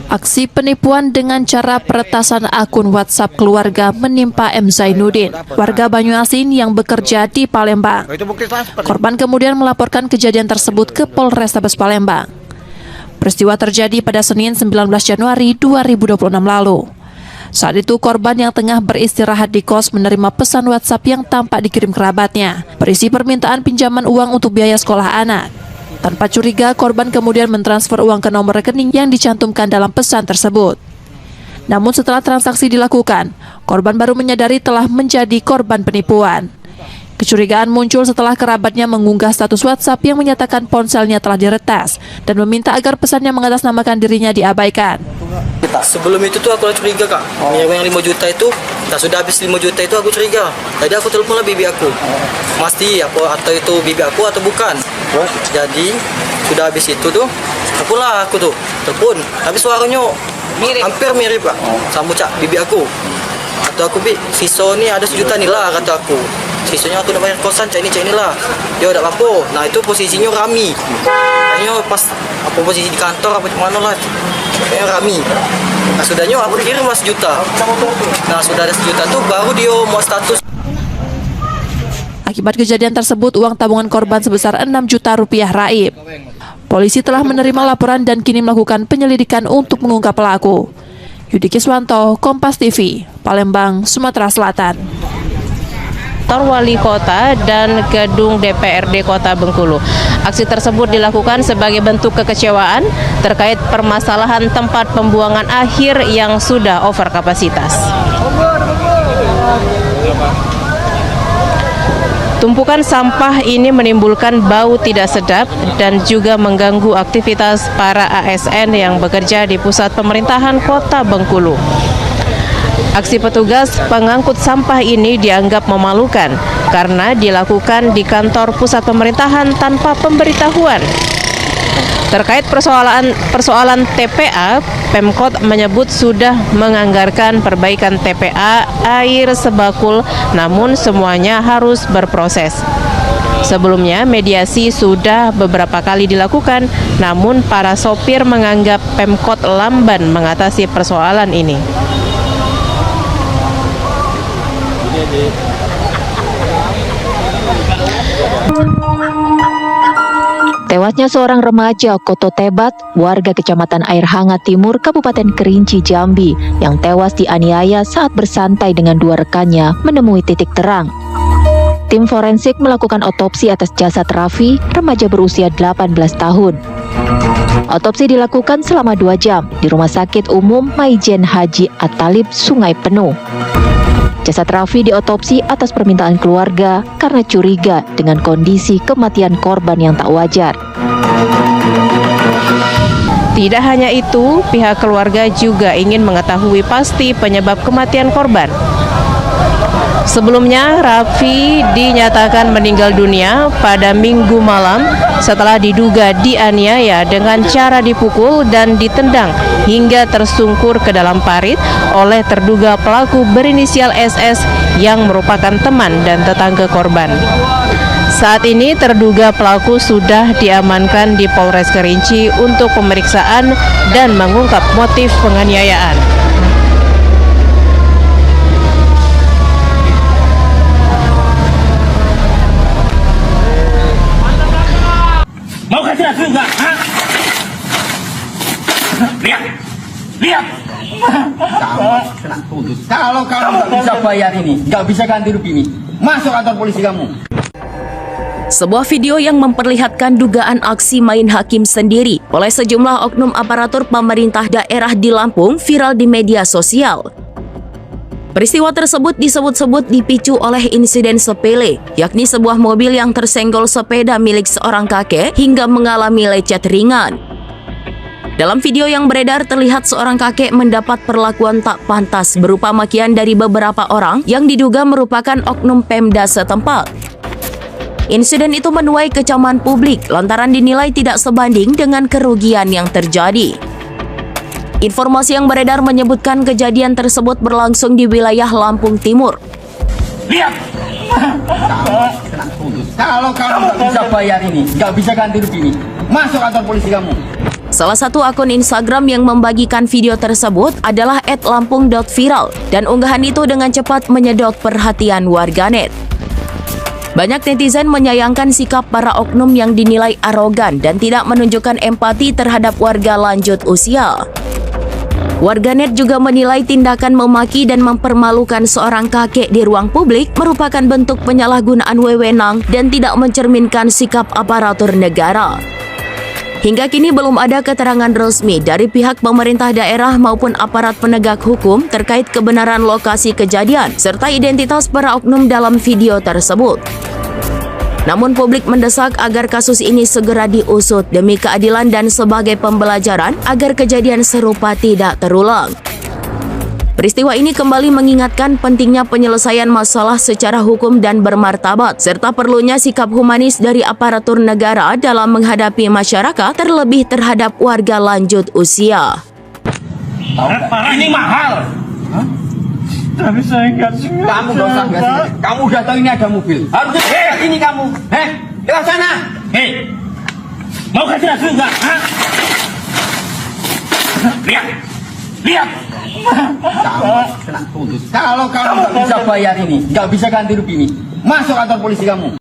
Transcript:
Aksi penipuan dengan cara peretasan akun WhatsApp keluarga menimpa M. Zainuddin, warga Banyuasin yang bekerja di Palembang. Korban kemudian melaporkan kejadian tersebut ke Polrestabes Palembang. Peristiwa terjadi pada Senin 19 Januari 2026 lalu. Saat itu korban yang tengah beristirahat di kos menerima pesan WhatsApp yang tampak dikirim kerabatnya, berisi permintaan pinjaman uang untuk biaya sekolah anak. Tanpa curiga, korban kemudian mentransfer uang ke nomor rekening yang dicantumkan dalam pesan tersebut. Namun setelah transaksi dilakukan, korban baru menyadari telah menjadi korban penipuan. Kecurigaan muncul setelah kerabatnya mengunggah status WhatsApp yang menyatakan ponselnya telah diretas dan meminta agar pesannya mengatasnamakan dirinya diabaikan. Sebelum itu tuh aku curiga, Kak. Yang 5 juta itu, nah sudah habis 5 juta itu aku curiga. Tadi aku telepon lah bibi aku. Pasti apa atau itu bibi aku atau bukan. Jadi sudah habis itu tuh, aku tuh telepon. Tapi suaranya hampir mirip, Kak. Sama cak bibi aku. Atau aku siso nih ada 1 juta nih lah kata aku. Sisanya aku nak bayar kosan cak ini lah. Ya udah apa. Nah itu posisinya rami. Kayaknya pas apa posisi di kantor apa mana lah. Kayaknya rami. Nah sudahnya aku kirim lah 1 juta. Nah sudah ada 1 juta tuh baru dia mau status. Akibat kejadian tersebut, uang tabungan korban sebesar 6 juta rupiah raib. Polisi telah menerima laporan dan kini melakukan penyelidikan untuk mengungkap pelaku. Yudi Kiswanto, Kompas TV, Palembang, Sumatera Selatan. Kantor Wali Kota dan gedung DPRD Kota Bengkulu. Aksi tersebut dilakukan sebagai bentuk kekecewaan terkait permasalahan tempat pembuangan akhir yang sudah over kapasitas. Tumpukan sampah ini menimbulkan bau tidak sedap dan juga mengganggu aktivitas para ASN yang bekerja di pusat pemerintahan Kota Bengkulu. Aksi petugas pengangkut sampah ini dianggap memalukan karena dilakukan di kantor pusat pemerintahan tanpa pemberitahuan. Terkait persoalan TPA, Pemkot menyebut sudah menganggarkan perbaikan TPA air sebakul, namun semuanya harus berproses. Sebelumnya, mediasi sudah beberapa kali dilakukan, namun para sopir menganggap Pemkot lamban mengatasi persoalan ini. Tewasnya seorang remaja Koto Tebat, warga Kecamatan Air Hangat Timur, Kabupaten Kerinci, Jambi, yang tewas dianiaya saat bersantai dengan 2 rekannya menemui titik terang. Tim forensik melakukan otopsi atas jasad Raffi, remaja berusia 18 tahun. Otopsi dilakukan selama 2 jam di Rumah Sakit Umum Maijen Haji At-Talib, Sungai Penuh. Jasad Raffi diotopsi atas permintaan keluarga karena curiga dengan kondisi kematian korban yang tak wajar. Tidak hanya itu, pihak keluarga juga ingin mengetahui pasti penyebab kematian korban. Sebelumnya, Raffi dinyatakan meninggal dunia pada Minggu malam setelah diduga dianiaya dengan cara dipukul dan ditendang hingga tersungkur ke dalam parit oleh terduga pelaku berinisial SS yang merupakan teman dan tetangga korban. Saat ini terduga pelaku sudah diamankan di Polres Kerinci untuk pemeriksaan dan mengungkap motif penganiayaan. Mau kasih aku enggak? Hah? Lihat. Kamu kena tuntut. Kalau kamu nggak bisa bayar ini, nggak bisa ganti rugi ini, masuk kantor polisi kamu. Sebuah video yang memperlihatkan dugaan aksi main hakim sendiri oleh sejumlah oknum aparatur pemerintah daerah di Lampung viral di media sosial. Peristiwa tersebut disebut-sebut dipicu oleh insiden sepele, yakni sebuah mobil yang tersenggol sepeda milik seorang kakek hingga mengalami lecet ringan. Dalam video yang beredar terlihat seorang kakek mendapat perlakuan tak pantas berupa makian dari beberapa orang yang diduga merupakan oknum Pemda setempat. Insiden itu menuai kecaman publik lantaran dinilai tidak sebanding dengan kerugian yang terjadi. Informasi yang beredar menyebutkan kejadian tersebut berlangsung di wilayah Lampung Timur. Lihat. Kalau kamu nggak bisa bayar ini, nggak bisa ganti rugi ini, masuk kantor polisi kamu. Salah satu akun Instagram yang membagikan video tersebut adalah @lampung.viral dan unggahan itu dengan cepat menyedot perhatian warganet. Banyak netizen menyayangkan sikap para oknum yang dinilai arogan dan tidak menunjukkan empati terhadap warga lanjut usia. Warganet juga menilai tindakan memaki dan mempermalukan seorang kakek di ruang publik merupakan bentuk penyalahgunaan wewenang dan tidak mencerminkan sikap aparatur negara. Hingga kini belum ada keterangan resmi dari pihak pemerintah daerah maupun aparat penegak hukum terkait kebenaran lokasi kejadian serta identitas para oknum dalam video tersebut. Namun publik mendesak agar kasus ini segera diusut demi keadilan dan sebagai pembelajaran agar kejadian serupa tidak terulang. Peristiwa ini kembali mengingatkan pentingnya penyelesaian masalah secara hukum dan bermartabat, serta perlunya sikap humanis dari aparatur negara dalam menghadapi masyarakat, terlebih terhadap warga lanjut usia. Ini mahal. Tapi saya nggak sengaja. Kamu gak usah nggak sengaja. Kamu udah tahu ini ada mobil. Harusnya lewat ini kamu. Lewat sana. Hei, mau kasih hasil nggak? Hah? Lihat. Kamu kena tuntut. Kalau kamu nggak bisa bayar ini, nggak bisa ganti rugi ini, masuk kantor polisi kamu.